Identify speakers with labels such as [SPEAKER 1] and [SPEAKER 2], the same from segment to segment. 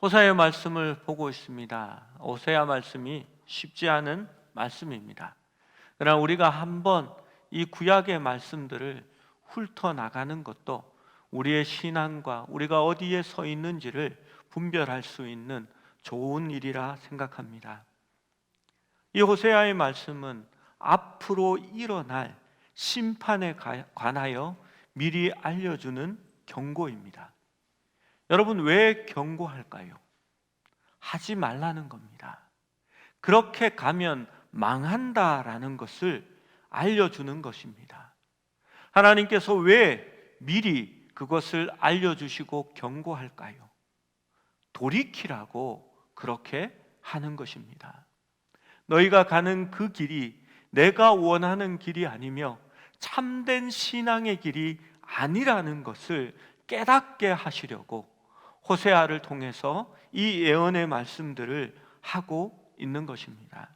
[SPEAKER 1] 호세아의 말씀을 보고 있습니다. 호세아 말씀이 쉽지 않은 말씀입니다. 그러나 우리가 한번 이 구약의 말씀들을 훑어나가는 것도 우리의 신앙과 우리가 어디에 서 있는지를 분별할 수 있는 좋은 일이라 생각합니다. 이 호세아의 말씀은 앞으로 일어날 심판에 관하여 미리 알려주는 경고입니다. 여러분, 왜 경고할까요? 하지 말라는 겁니다. 그렇게 가면 망한다라는 것을 알려주는 것입니다. 하나님께서 왜 미리 그것을 알려주시고 경고할까요? 돌이키라고 그렇게 하는 것입니다. 너희가 가는 그 길이 내가 원하는 길이 아니며 참된 신앙의 길이 아니라는 것을 깨닫게 하시려고 호세아를 통해서 이 예언의 말씀들을 하고 있는 것입니다.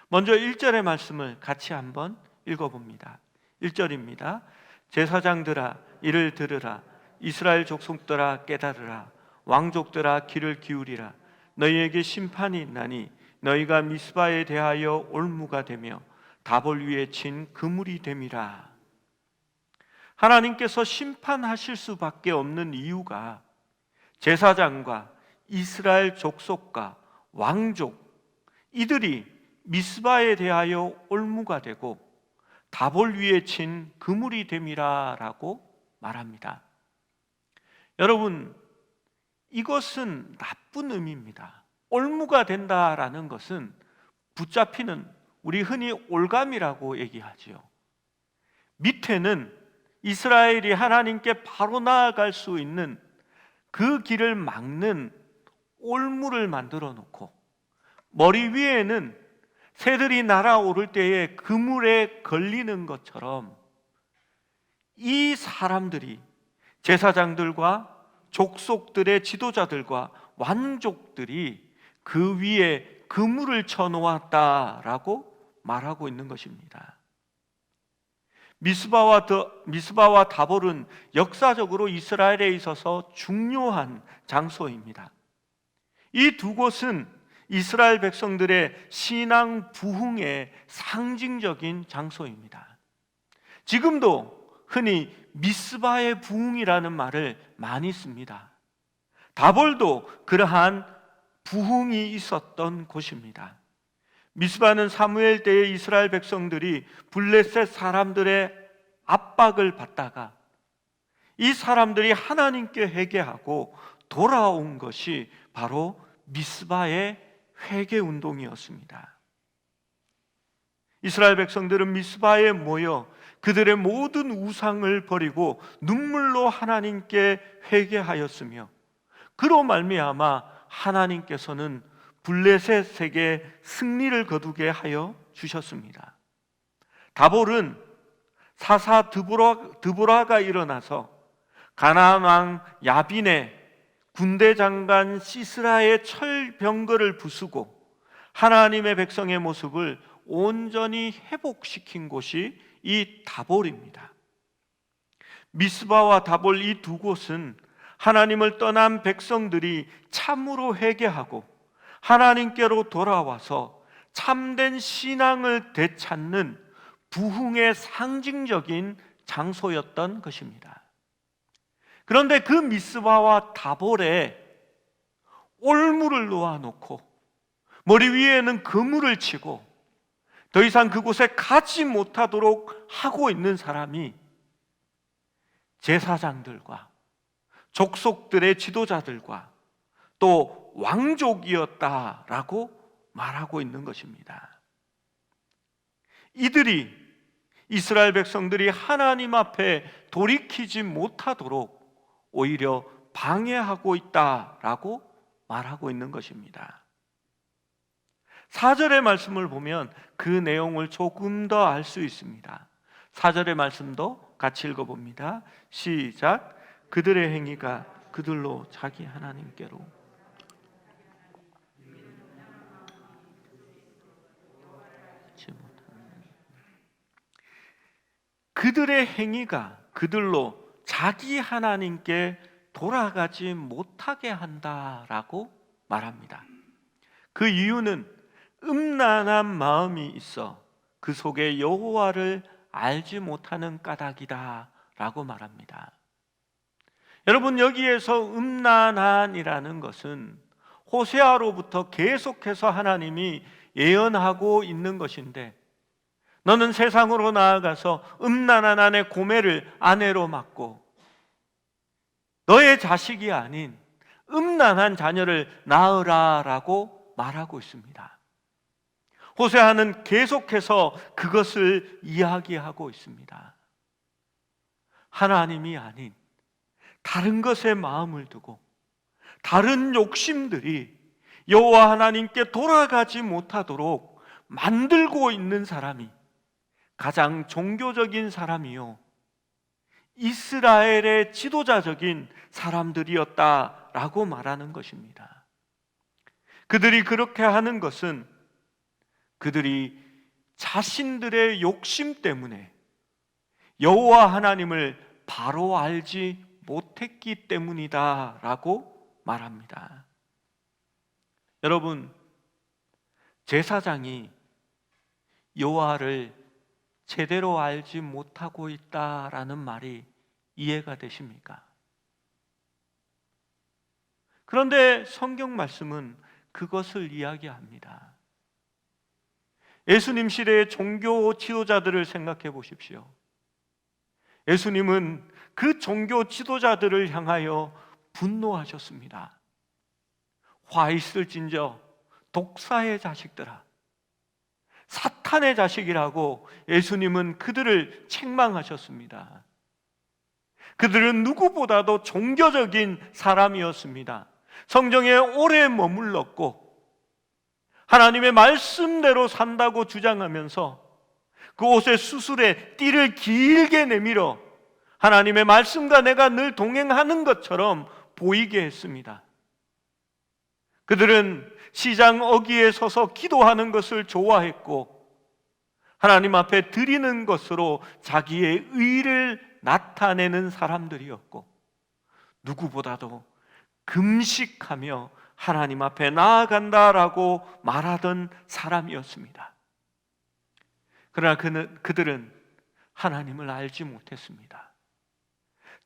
[SPEAKER 1] 먼저 1절의 말씀을 같이 한번 읽어봅니다. 1절입니다. 제사장들아 이를 들으라. 이스라엘 족속들아 깨달으라. 왕족들아 귀를 기울이라. 너희에게 심판이 있나니 너희가 미스바에 대하여 올무가 되며 다볼 위에 친 그물이 됨이라. 하나님께서 심판하실 수밖에 없는 이유가 제사장과 이스라엘 족속과 왕족 이들이 미스바에 대하여 올무가 되고 다볼 위에 친 그물이 됨이라 라고 말합니다. 여러분, 이것은 나쁜 의미입니다. 올무가 된다라는 것은 붙잡히는, 우리 흔히 올감이라고 얘기하죠. 밑에는 이스라엘이 하나님께 바로 나아갈 수 있는 그 길을 막는 올무를 만들어 놓고 머리 위에는 새들이 날아오를 때에 그물에 걸리는 것처럼 이 사람들이, 제사장들과 족속들의 지도자들과 왕족들이 그 위에 그물을 쳐놓았다라고 말하고 있는 것입니다. 미스바와 다볼은 역사적으로 이스라엘에 있어서 중요한 장소입니다. 이 두 곳은 이스라엘 백성들의 신앙 부흥의 상징적인 장소입니다. 지금도 흔히 미스바의 부흥이라는 말을 많이 씁니다. 다볼도 그러한 부흥이 있었던 곳입니다. 미스바는 사무엘 때의 이스라엘 백성들이 블레셋 사람들의 압박을 받다가 이 사람들이 하나님께 회개하고 돌아온 것이 바로 미스바의 회개 운동이었습니다. 이스라엘 백성들은 미스바에 모여 그들의 모든 우상을 버리고 눈물로 하나님께 회개하였으며 그로 말미암아 하나님께서는 블레셋에게 승리를 거두게 하여 주셨습니다. 다볼은 사사 드보라가 일어나서 가나안 왕 야빈의 군대 장관 시스라의 철병거를 부수고 하나님의 백성의 모습을 온전히 회복시킨 곳이 이 다볼입니다. 미스바와 다볼 이 두 곳은 하나님을 떠난 백성들이 참으로 회개하고 하나님께로 돌아와서 참된 신앙을 되찾는 부흥의 상징적인 장소였던 것입니다. 그런데 그 미스바와 다볼에 올무를 놓아놓고 머리 위에는 그물을 치고 더 이상 그곳에 가지 못하도록 하고 있는 사람이 제사장들과 족속들의 지도자들과 또 왕족이었다라고 말하고 있는 것입니다. 이들이 이스라엘 백성들이 하나님 앞에 돌이키지 못하도록 오히려 방해하고 있다라고 말하고 있는 것입니다. 4절의 말씀을 보면 그 내용을 조금 더 알 수 있습니다. 4절의 말씀도 같이 읽어봅니다. 시작. 그들의 행위가 그들로 자기 하나님께로 그들의 행위가 그들로 자기 하나님께 돌아가지 못하게 한다라고 말합니다. 그 이유는 음란한 마음이 있어 그 속에 여호와를 알지 못하는 까닭이다라고 말합니다. 여러분, 여기에서 음란한이라는 것은 호세아로부터 계속해서 하나님이 예언하고 있는 것인데, 너는 세상으로 나아가서 음란한 아내 고멜을 아내로 맞고 너의 자식이 아닌 음란한 자녀를 낳으라라고 말하고 있습니다. 호세아는 계속해서 그것을 이야기하고 있습니다. 하나님이 아닌 다른 것에 마음을 두고 다른 욕심들이 여호와 하나님께 돌아가지 못하도록 만들고 있는 사람이 가장 종교적인 사람이요, 이스라엘의 지도자적인 사람들이었다라고 말하는 것입니다. 그들이 그렇게 하는 것은 그들이 자신들의 욕심 때문에 여호와 하나님을 바로 알지 못했기 때문이다라고 말합니다. 여러분, 제사장이 여호와를 제대로 알지 못하고 있다라는 말이 이해가 되십니까? 그런데 성경 말씀은 그것을 이야기합니다. 예수님 시대의 종교 지도자들을 생각해 보십시오. 예수님은 그 종교 지도자들을 향하여 분노하셨습니다. 화 있을진저 독사의 자식들아, 사탄의 자식이라고 예수님은 그들을 책망하셨습니다. 그들은 누구보다도 종교적인 사람이었습니다. 성경에 오래 머물렀고 하나님의 말씀대로 산다고 주장하면서 그 옷의 수술에 띠를 길게 내밀어 하나님의 말씀과 내가 늘 동행하는 것처럼 보이게 했습니다. 그들은 시장 어귀에 서서 기도하는 것을 좋아했고 하나님 앞에 드리는 것으로 자기의 의를 나타내는 사람들이었고, 누구보다도 금식하며 하나님 앞에 나아간다라고 말하던 사람이었습니다. 그러나 그들은 하나님을 알지 못했습니다.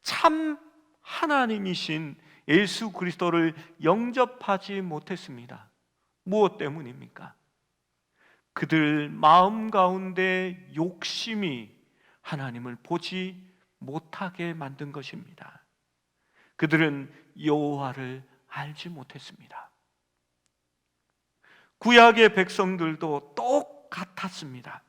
[SPEAKER 1] 참 하나님이신 예수 그리스도를 영접하지 못했습니다. 무엇 때문입니까? 그들 마음 가운데 욕심이 하나님을 보지 못하게 만든 것입니다. 그들은 여호와를 알지 못했습니다. 구약의 백성들도 똑같았습니다.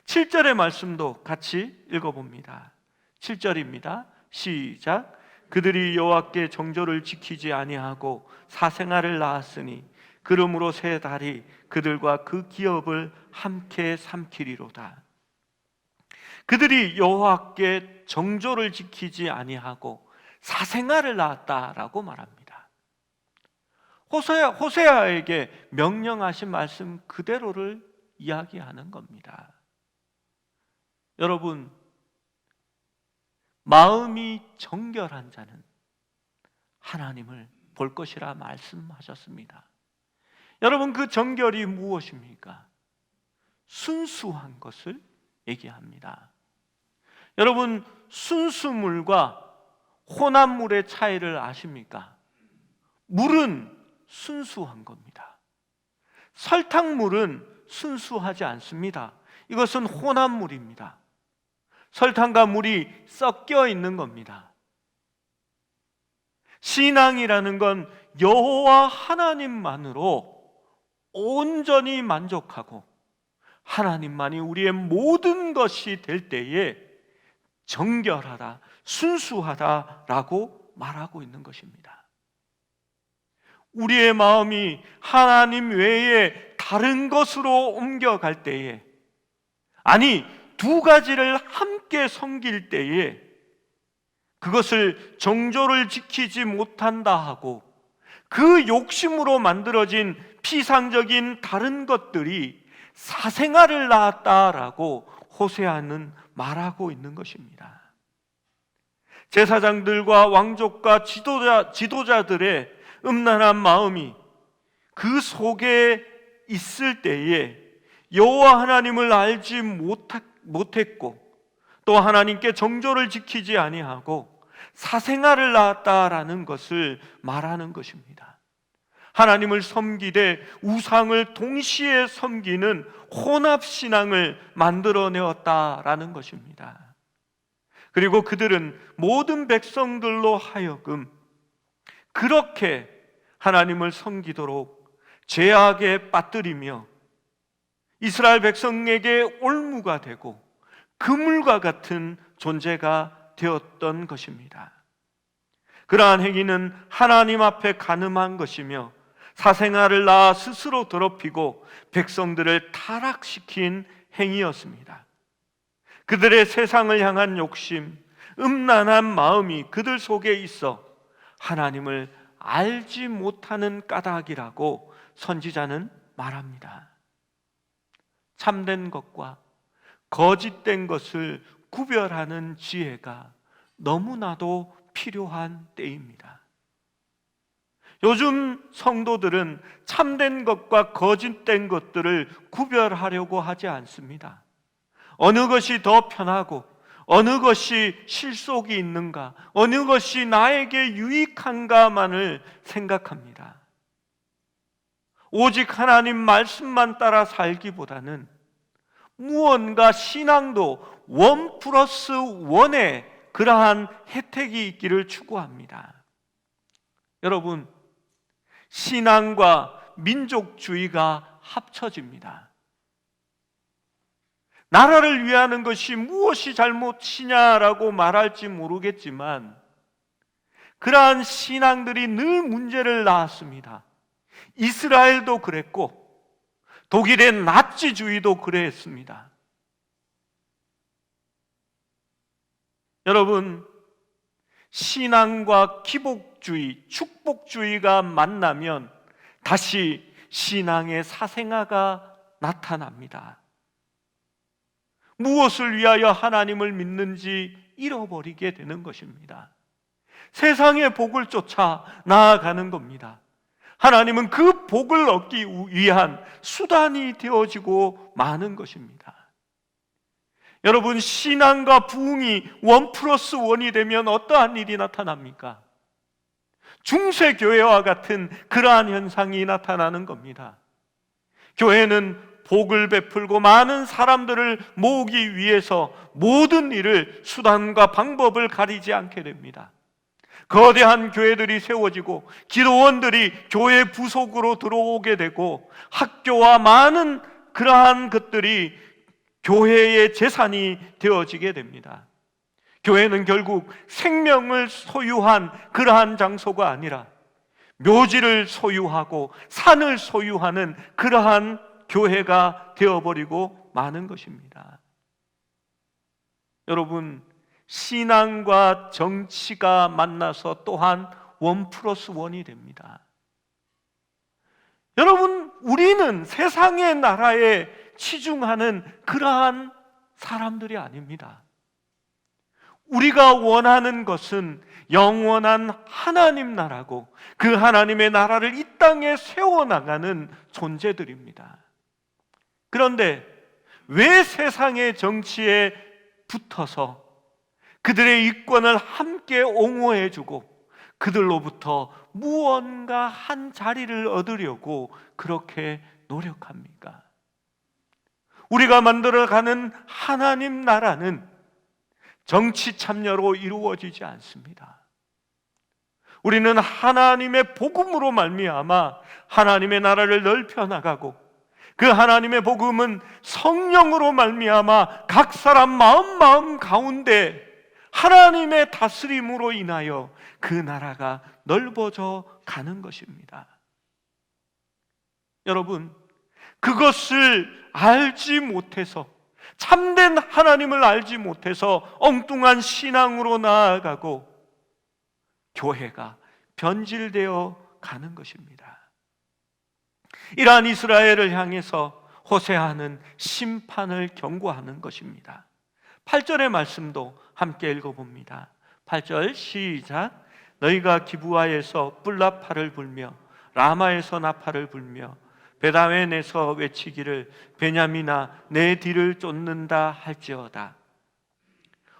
[SPEAKER 1] 7절의 말씀도 같이 읽어봅니다. 7절입니다. 시작. 그들이 여호와께 정조를 지키지 아니하고 사생아를 낳았으니 그러므로 세 달이 그들과 그 기업을 함께 삼키리로다. 그들이 여호와께 정조를 지키지 아니하고 사생아를 낳았다라고 말합니다. 호세아에게 명령하신 말씀 그대로를 이야기하는 겁니다. 여러분, 마음이 정결한 자는 하나님을 볼 것이라 말씀하셨습니다. 여러분, 그 정결이 무엇입니까? 순수한 것을 얘기합니다. 여러분, 순수물과 혼합물의 차이를 아십니까? 물은 순수한 겁니다. 설탕물은 순수하지 않습니다. 이것은 혼합물입니다. 설탕과 물이 섞여 있는 겁니다. 신앙이라는 건 여호와 하나님만으로 온전히 만족하고 하나님만이 우리의 모든 것이 될 때에 정결하다, 순수하다라고 말하고 있는 것입니다. 우리의 마음이 하나님 외에 다른 것으로 옮겨갈 때에, 아니 두 가지를 함께 섬길 때에 그것을 정조를 지키지 못한다 하고 그 욕심으로 만들어진 피상적인 다른 것들이 사생아를 낳았다라고 호세아는 말하고 있는 것입니다. 제사장들과 왕족과 지도자들의 음란한 마음이 그 속에 있을 때에 여호와 하나님을 알지 못했고 또 하나님께 정조를 지키지 아니하고 사생아를 낳았다라는 것을 말하는 것입니다. 하나님을 섬기되 우상을 동시에 섬기는 혼합신앙을 만들어내었다라는 것입니다. 그리고 그들은 모든 백성들로 하여금 그렇게 하나님을 섬기도록 죄악에 빠뜨리며 이스라엘 백성에게 올무가 되고 그물과 같은 존재가 되었던 것입니다. 그러한 행위는 하나님 앞에 간음한 것이며 사생아를 낳아 스스로 더럽히고 백성들을 타락시킨 행위였습니다. 그들의 세상을 향한 욕심, 음란한 마음이 그들 속에 있어 하나님을 알지 못하는 까닭이라고 선지자는 말합니다. 참된 것과 거짓된 것을 구별하는 지혜가 너무나도 필요한 때입니다. 요즘 성도들은 참된 것과 거짓된 것들을 구별하려고 하지 않습니다. 어느 것이 더 편하고 어느 것이 실속이 있는가, 어느 것이 나에게 유익한가만을 생각합니다. 오직 하나님 말씀만 따라 살기보다는 무언가 신앙도 1+1의 그러한 혜택이 있기를 추구합니다. 여러분, 신앙과 민족주의가 합쳐집니다. 나라를 위하는 것이 무엇이 잘못이냐라고 말할지 모르겠지만 그러한 신앙들이 늘 문제를 낳았습니다. 이스라엘도 그랬고 독일의 나치주의도 그랬습니다. 여러분, 신앙과 기복주의, 축복주의가 만나면 다시 신앙의 사생아가 나타납니다. 무엇을 위하여 하나님을 믿는지 잃어버리게 되는 것입니다. 세상의 복을 쫓아 나아가는 겁니다. 하나님은 그 복을 얻기 위한 수단이 되어지고 마는 것입니다. 여러분, 신앙과 부흥이 1+1이 되면 어떠한 일이 나타납니까? 중세교회와 같은 그러한 현상이 나타나는 겁니다. 교회는 복을 베풀고 많은 사람들을 모으기 위해서 모든 일을 수단과 방법을 가리지 않게 됩니다. 거대한 교회들이 세워지고 기도원들이 교회 부속으로 들어오게 되고 학교와 많은 그러한 것들이 교회의 재산이 되어지게 됩니다. 교회는 결국 생명을 소유한 그러한 장소가 아니라 묘지를 소유하고 산을 소유하는 그러한 교회가 되어버리고 마는 것입니다. 여러분, 신앙과 정치가 만나서 또한 1+1이 됩니다. 여러분, 우리는 세상의 나라에 치중하는 그러한 사람들이 아닙니다. 우리가 원하는 것은 영원한 하나님 나라고 그 하나님의 나라를 이 땅에 세워나가는 존재들입니다. 그런데 왜 세상의 정치에 붙어서 그들의 이권을 함께 옹호해주고 그들로부터 무언가 한 자리를 얻으려고 그렇게 노력합니까? 우리가 만들어가는 하나님 나라는 정치 참여로 이루어지지 않습니다. 우리는 하나님의 복음으로 말미암아 하나님의 나라를 넓혀 나가고 그 하나님의 복음은 성령으로 말미암아 각 사람 마음 가운데 하나님의 다스림으로 인하여 그 나라가 넓어져 가는 것입니다. 여러분, 그것을 알지 못해서 참된 하나님을 알지 못해서 엉뚱한 신앙으로 나아가고 교회가 변질되어 가는 것입니다. 이러한 이스라엘을 향해서 호세아는 심판을 경고하는 것입니다. 8절의 말씀도 함께 읽어봅니다. 8절 시작. 너희가 기브아에서 뿔나팔을 불며 라마에서 나팔을 불며 베다웬에서 외치기를 베냐민아 내 뒤를 쫓는다 할지어다.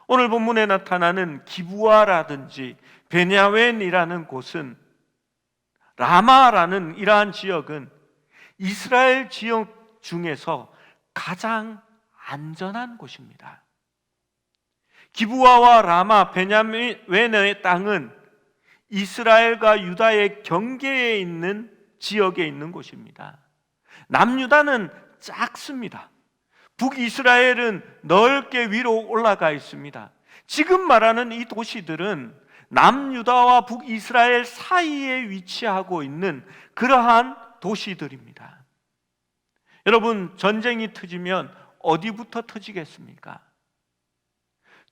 [SPEAKER 1] 오늘 본문에 나타나는 기브아라든지 베냐웬이라는 곳은, 라마라는 이러한 지역은 이스라엘 지역 중에서 가장 안전한 곳입니다. 기브아와 라마, 베냐민의 땅은 이스라엘과 유다의 경계에 있는 지역에 있는 곳입니다. 남유다는 작습니다. 북이스라엘은 넓게 위로 올라가 있습니다. 지금 말하는 이 도시들은 남유다와 북이스라엘 사이에 위치하고 있는 그러한 도시들입니다. 여러분, 전쟁이 터지면 어디부터 터지겠습니까?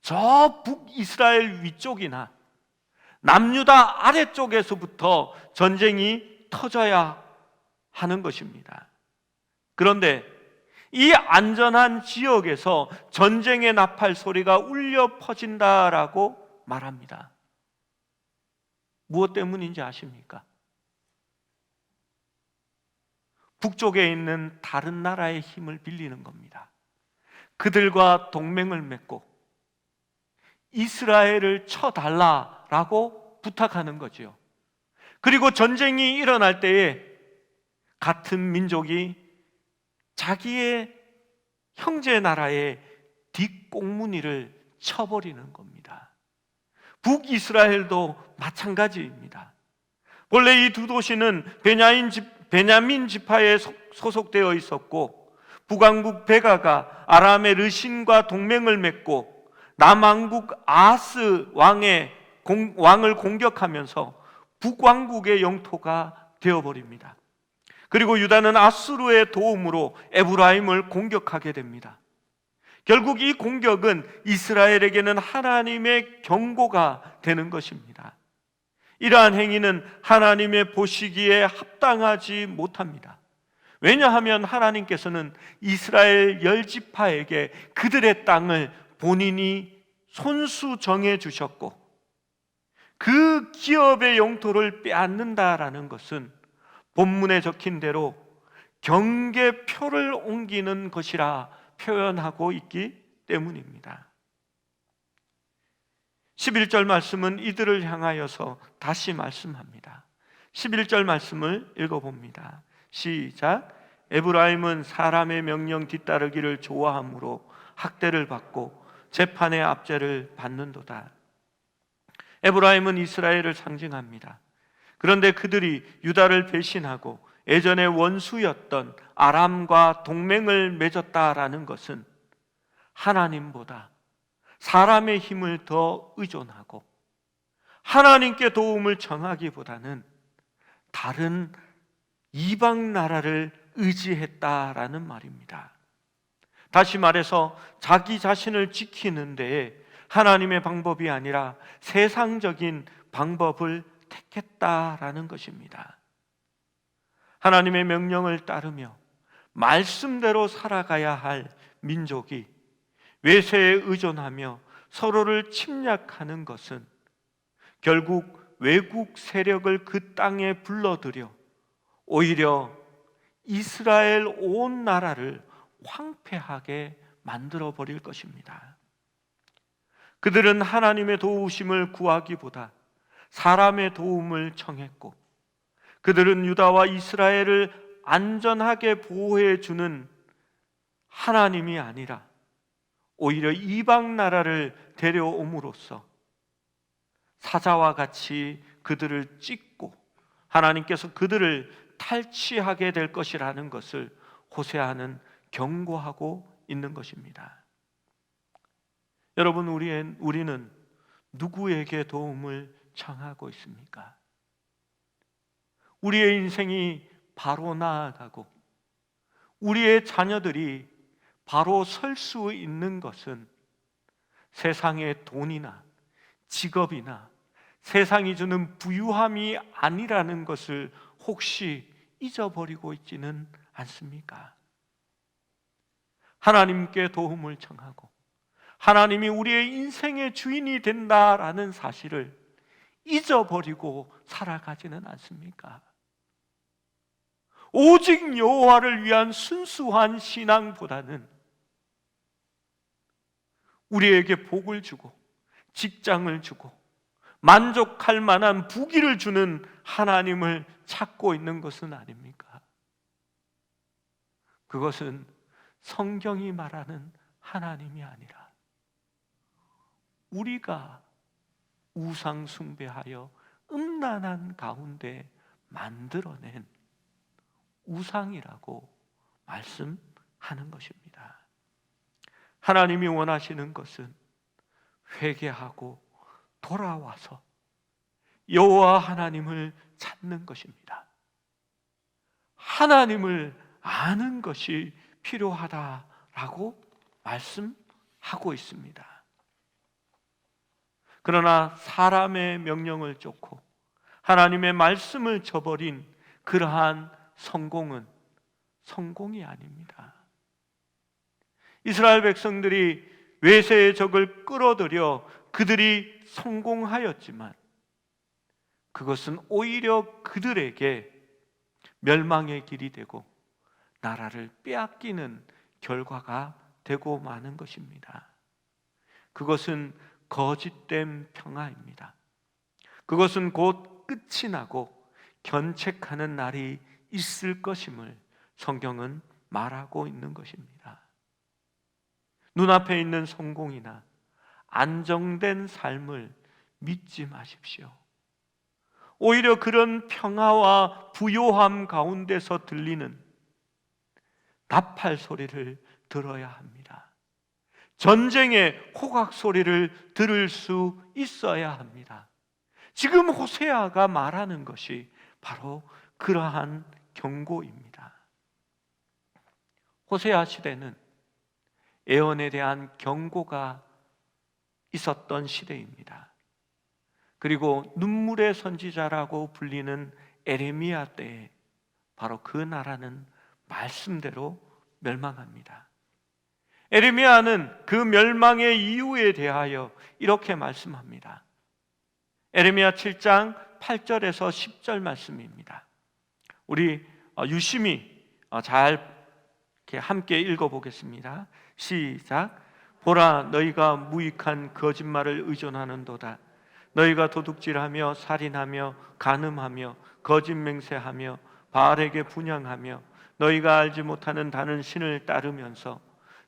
[SPEAKER 1] 저 북이스라엘 위쪽이나 남유다 아래쪽에서부터 전쟁이 터져야 하는 것입니다. 그런데 이 안전한 지역에서 전쟁의 나팔 소리가 울려 퍼진다라고 말합니다. 무엇 때문인지 아십니까? 북쪽에 있는 다른 나라의 힘을 빌리는 겁니다. 그들과 동맹을 맺고 이스라엘을 쳐달라라고 부탁하는 거지요. 그리고 전쟁이 일어날 때에 같은 민족이 자기의 형제 나라의 뒷꽁무니를 쳐버리는 겁니다. 북이스라엘도 마찬가지입니다. 원래 이 두 도시는 베냐민 지파에 소속되어 있었고, 북왕국 베가가 아람의 르신과 동맹을 맺고 남왕국 아하스 왕을 공격하면서 북왕국의 영토가 되어버립니다. 그리고 유다는 아수르의 도움으로 에브라임을 공격하게 됩니다. 결국 이 공격은 이스라엘에게는 하나님의 경고가 되는 것입니다. 이러한 행위는 하나님의 보시기에 합당하지 못합니다. 왜냐하면 하나님께서는 이스라엘 10지파에게 그들의 땅을 본인이 손수 정해 주셨고, 그 기업의 영토를 빼앗는다라는 것은 본문에 적힌 대로 경계표를 옮기는 것이라 표현하고 있기 때문입니다. 11절 말씀은 이들을 향하여서 다시 말씀합니다. 11절 말씀을 읽어봅니다. 시작. 에브라임은 사람의 명령 뒤따르기를 좋아하므로 학대를 받고 재판의 압제를 받는도다. 에브라임은 이스라엘을 상징합니다. 그런데 그들이 유다를 배신하고 예전의 원수였던 아람과 동맹을 맺었다라는 것은 하나님보다 사람의 힘을 더 의존하고 하나님께 도움을 청하기보다는 다른 이방 나라를 의지했다라는 말입니다. 다시 말해서 자기 자신을 지키는 데에 하나님의 방법이 아니라 세상적인 방법을 택했다라는 것입니다. 하나님의 명령을 따르며 말씀대로 살아가야 할 민족이 외세에 의존하며 서로를 침략하는 것은 결국 외국 세력을 그 땅에 불러들여 오히려 이스라엘 온 나라를 황폐하게 만들어 버릴 것입니다. 그들은 하나님의 도우심을 구하기보다 사람의 도움을 청했고, 그들은 유다와 이스라엘을 안전하게 보호해 주는 하나님이 아니라 오히려 이방 나라를 데려옴으로써 사자와 같이 그들을 찢고 하나님께서 그들을 탈취하게 될 것이라는 것을 호세아는 경고하고 있는 것입니다. 여러분, 우리는 누구에게 도움을 청하고 있습니까? 우리의 인생이 바로 나아가고 우리의 자녀들이 바로 설 수 있는 것은 세상의 돈이나 직업이나 세상이 주는 부유함이 아니라는 것을 혹시 잊어버리고 있지는 않습니까? 하나님께 도움을 청하고 하나님이 우리의 인생의 주인이 된다라는 사실을 잊어버리고 살아가지는 않습니까? 오직 여호와를 위한 순수한 신앙보다는 우리에게 복을 주고 직장을 주고 만족할 만한 부귀를 주는 하나님을 찾고 있는 것은 아닙니까? 그것은 성경이 말하는 하나님이 아니라 우리가 우상 숭배하여 음란한 가운데 만들어낸 우상이라고 말씀하는 것입니다. 하나님이 원하시는 것은 회개하고 돌아와서 여호와 하나님을 찾는 것입니다. 하나님을 아는 것이 필요하다라고 말씀하고 있습니다. 그러나 사람의 명령을 쫓고 하나님의 말씀을 저버린 그러한 성공은 성공이 아닙니다. 이스라엘 백성들이 외세의 적을 끌어들여 그들이 성공하였지만 그것은 오히려 그들에게 멸망의 길이 되고 나라를 빼앗기는 결과가 되고 마는 것입니다. 그것은 거짓된 평화입니다. 그것은 곧 끝이 나고 견책하는 날이 있을 것임을 성경은 말하고 있는 것입니다. 눈앞에 있는 성공이나 안정된 삶을 믿지 마십시오. 오히려 그런 평화와 부요함 가운데서 들리는 나팔 소리를 들어야 합니다. 전쟁의 호각 소리를 들을 수 있어야 합니다. 지금 호세아가 말하는 것이 바로 그러한 경고입니다. 호세아 시대는 애언에 대한 경고가 있었던 시대입니다. 그리고 눈물의 선지자라고 불리는 에레미야 때에 바로 그 나라는 말씀대로 멸망합니다. 에레미야는 그 멸망의 이유에 대하여 이렇게 말씀합니다. 에레미야 7장 8절에서 10절 말씀입니다. 우리 유심히 잘 함께 읽어보겠습니다. 시작. 보라, 너희가 무익한 거짓말을 의존하는도다. 너희가 도둑질하며 살인하며 간음하며 거짓 맹세하며 바알에게 분향하며 너희가 알지 못하는 다른 신을 따르면서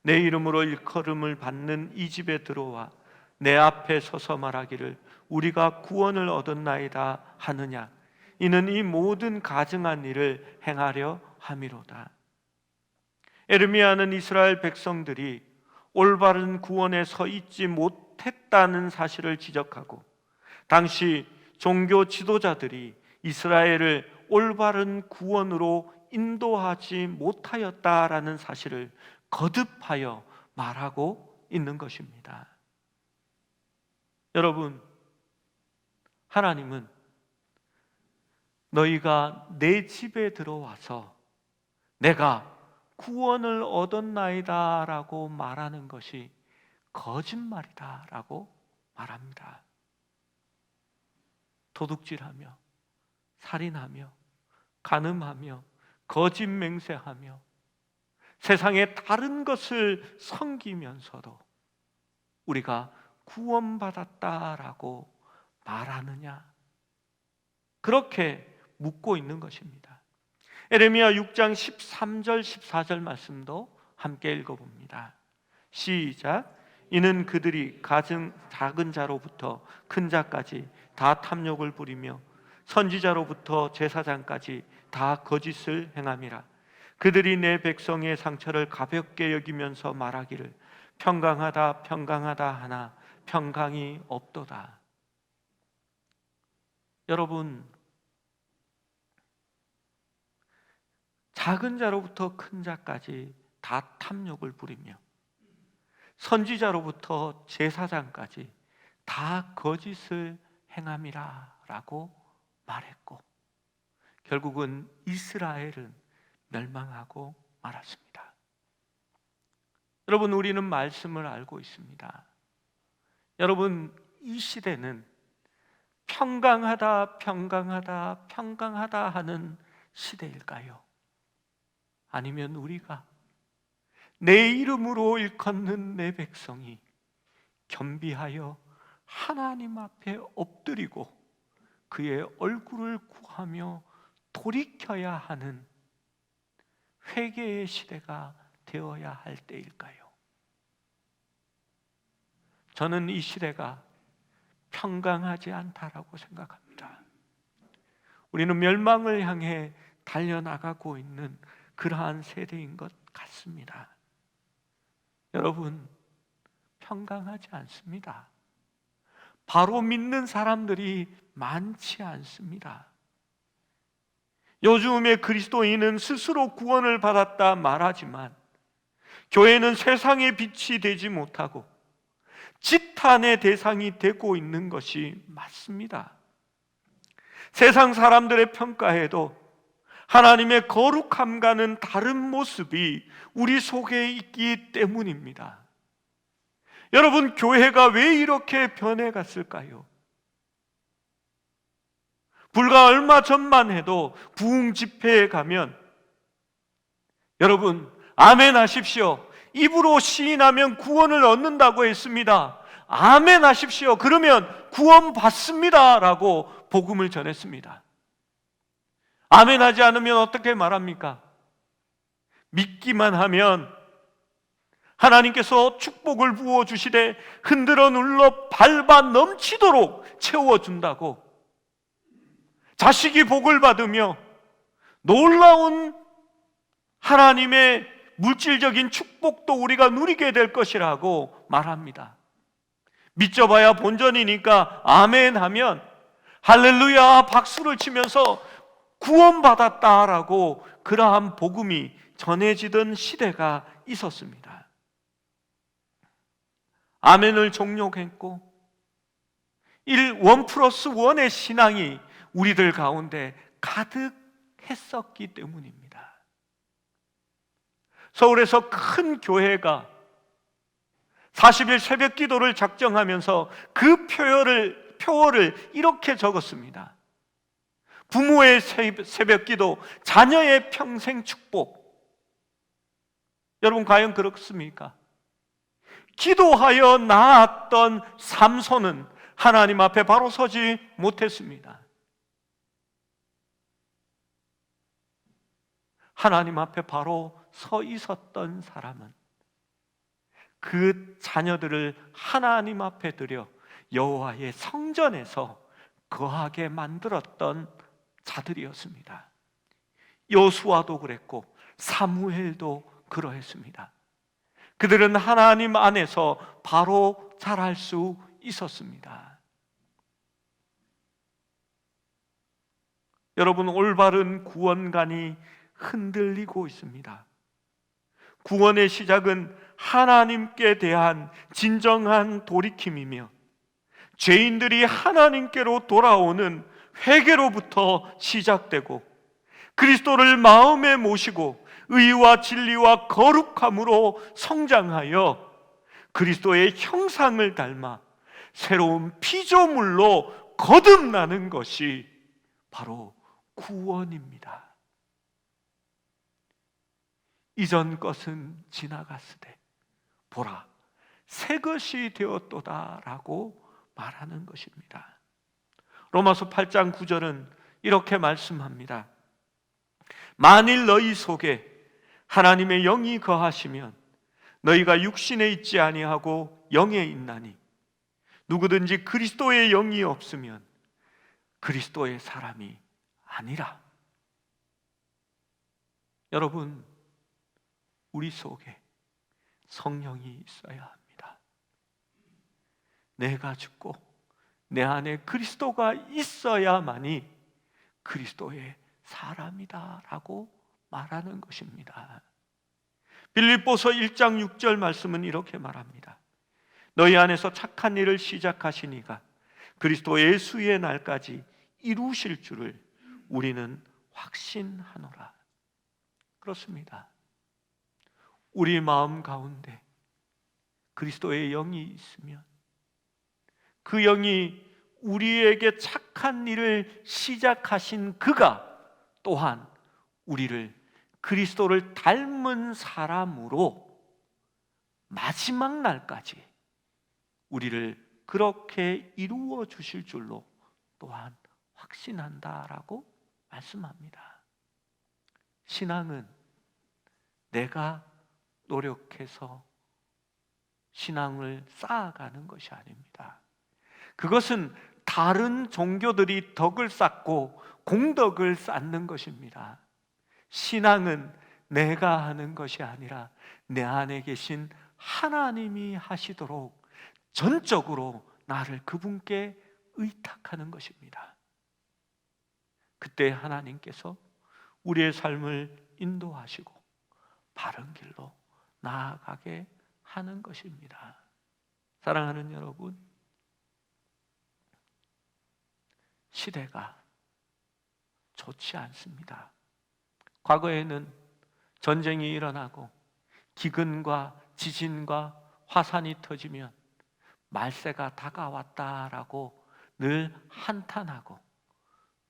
[SPEAKER 1] 내 이름으로 일컬음을 받는 이 집에 들어와 내 앞에 서서 말하기를 우리가 구원을 얻었나이다 하느냐. 이는 이 모든 가증한 일을 행하려 함이로다. 에르미야는 이스라엘 백성들이 올바른 구원에 서 있지 못했다는 사실을 지적하고 당시 종교 지도자들이 이스라엘을 올바른 구원으로 인도하지 못하였다라는 사실을 거듭하여 말하고 있는 것입니다. 여러분, 하나님은 너희가 내 집에 들어와서 내가 구원을 얻었나이다 라고 말하는 것이 거짓말이다 라고 말합니다. 도둑질하며 살인하며 간음하며 거짓 맹세하며 세상의 다른 것을 섬기면서도 우리가 구원받았다라고 말하느냐? 그렇게 묻고 있는 것입니다. 에레미야 6장 13절 14절 말씀도 함께 읽어봅니다. 시작. 이는 그들이 작은 자로부터 큰 자까지 다 탐욕을 부리며 선지자로부터 제사장까지 다 거짓을 행함이라. 그들이 내 백성의 상처를 가볍게 여기면서 말하기를 평강하다 평강하다 하나 평강이 없도다. 여러분, 작은 자로부터 큰 자까지 다 탐욕을 부리며 선지자로부터 제사장까지 다 거짓을 행함이라 라고 말했고 결국은 이스라엘은 멸망하고 말았습니다. 여러분, 우리는 말씀을 알고 있습니다. 여러분, 이 시대는 평강하다, 평강하다, 평강하다 하는 시대일까요? 아니면 우리가 내 이름으로 일컫는 내 백성이 겸비하여 하나님 앞에 엎드리고 그의 얼굴을 구하며 돌이켜야 하는 회개의 시대가 되어야 할 때일까요? 저는 이 시대가 평강하지 않다라고 생각합니다. 우리는 멸망을 향해 달려나가고 있는 그러한 세대인 것 같습니다. 여러분, 평강하지 않습니다. 바로 믿는 사람들이 많지 않습니다. 요즘의 그리스도인은 스스로 구원을 받았다 말하지만 교회는 세상의 빛이 되지 못하고 지탄의 대상이 되고 있는 것이 맞습니다. 세상 사람들의 평가에도 하나님의 거룩함과는 다른 모습이 우리 속에 있기 때문입니다. 여러분, 교회가 왜 이렇게 변해갔을까요? 불과 얼마 전만 해도 부흥 집회에 가면 여러분, 아멘 하십시오. 입으로 시인하면 구원을 얻는다고 했습니다. 아멘 하십시오. 그러면 구원 받습니다 라고 복음을 전했습니다. 아멘 하지 않으면 어떻게 말합니까? 믿기만 하면 하나님께서 축복을 부어주시되 흔들어 눌러 밟아 넘치도록 채워준다고, 자식이 복을 받으며 놀라운 하나님의 물질적인 축복도 우리가 누리게 될 것이라고 말합니다. 믿져봐야 본전이니까 아멘 하면 할렐루야 박수를 치면서 구원받았다라고 그러한 복음이 전해지던 시대가 있었습니다. 아멘을 종용했고 1+1의 신앙이 우리들 가운데 가득했었기 때문입니다. 서울에서 큰 교회가 40일 새벽 기도를 작정하면서 그 표어를 이렇게 적었습니다. 부모의 새벽 기도, 자녀의 평생 축복. 여러분, 과연 그렇습니까? 기도하여 낳았던 삼손은 하나님 앞에 바로 서지 못했습니다. 하나님 앞에 바로 서 있었던 사람은 그 자녀들을 하나님 앞에 드려 여호와의 성전에서 거하게 만들었던 자들이었습니다. 여호수아도 그랬고 사무엘도 그러했습니다. 그들은 하나님 안에서 바로 자랄 수 있었습니다. 여러분, 올바른 구원관이 흔들리고 있습니다. 구원의 시작은 하나님께 대한 진정한 돌이킴이며 죄인들이 하나님께로 돌아오는 회개로부터 시작되고 그리스도를 마음에 모시고 의와 진리와 거룩함으로 성장하여 그리스도의 형상을 닮아 새로운 피조물로 거듭나는 것이 바로 구원입니다. 이전 것은 지나갔으되 보라 새 것이 되었도다 라고 말하는 것입니다. 로마서 8장 9절은 이렇게 말씀합니다. 만일 너희 속에 하나님의 영이 거하시면 너희가 육신에 있지 아니하고 영에 있나니 누구든지 그리스도의 영이 없으면 그리스도의 사람이 아니라. 여러분, 우리 속에 성령이 있어야 합니다. 내가 죽고 내 안에 그리스도가 있어야만이 그리스도의 사람이다라고 말하는 것입니다. 빌립보서 1장 6절 말씀은 이렇게 말합니다. 너희 안에서 착한 일을 시작하시니가 그리스도 예수의 날까지 이루실 줄을 우리는 확신하노라. 그렇습니다. 우리 마음 가운데 그리스도의 영이 있으면 그 영이 우리에게 착한 일을 시작하신 그가 또한 우리를 그리스도를 닮은 사람으로 마지막 날까지 우리를 그렇게 이루어 주실 줄로 또한 확신한다라고 말씀합니다. 신앙은 내가 노력해서 신앙을 쌓아가는 것이 아닙니다. 그것은 다른 종교들이 덕을 쌓고 공덕을 쌓는 것입니다. 신앙은 내가 하는 것이 아니라 내 안에 계신 하나님이 하시도록 전적으로 나를 그분께 의탁하는 것입니다. 그때 하나님께서 우리의 삶을 인도하시고 바른 길로 나아가게 하는 것입니다. 사랑하는 여러분, 시대가 좋지 않습니다. 과거에는 전쟁이 일어나고 기근과 지진과 화산이 터지면 말세가 다가왔다라고 늘 한탄하고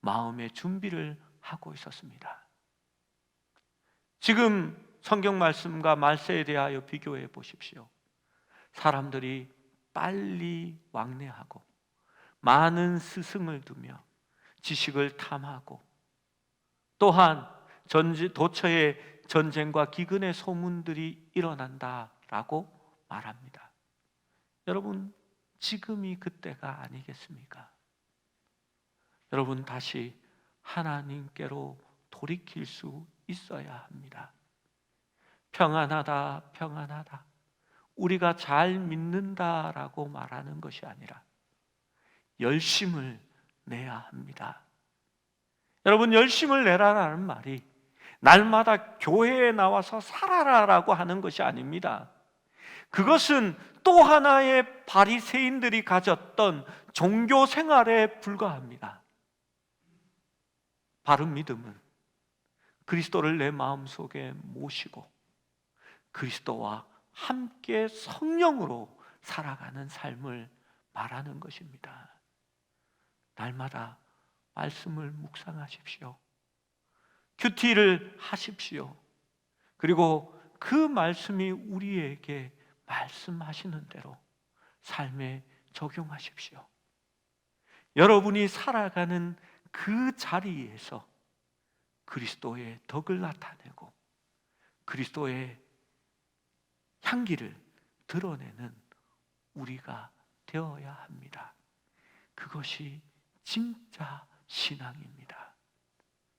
[SPEAKER 1] 마음의 준비를 하고 있었습니다. 지금 성경 말씀과 말세에 대하여 비교해 보십시오. 사람들이 빨리 왕래하고 많은 스승을 두며 지식을 탐하고 또한 도처에 전쟁과 기근의 소문들이 일어난다라고 말합니다. 여러분, 지금이 그때가 아니겠습니까? 여러분, 다시 하나님께로 돌이킬 수 있어야 합니다. 평안하다, 평안하다. 우리가 잘 믿는다라고 말하는 것이 아니라 열심을 내야 합니다. 여러분, 열심을 내라라는 말이 날마다 교회에 나와서 살아라라고 하는 것이 아닙니다. 그것은 또 하나의 바리새인들이 가졌던 종교 생활에 불과합니다. 바른 믿음은 그리스도를 내 마음속에 모시고 그리스도와 함께 성령으로 살아가는 삶을 말하는 것입니다. 날마다 말씀을 묵상하십시오. 큐티를 하십시오. 그리고 그 말씀이 우리에게 말씀하시는 대로 삶에 적용하십시오. 여러분이 살아가는 그 자리에서 그리스도의 덕을 나타내고 그리스도의 향기를 드러내는 우리가 되어야 합니다. 그것이 진짜 신앙입니다.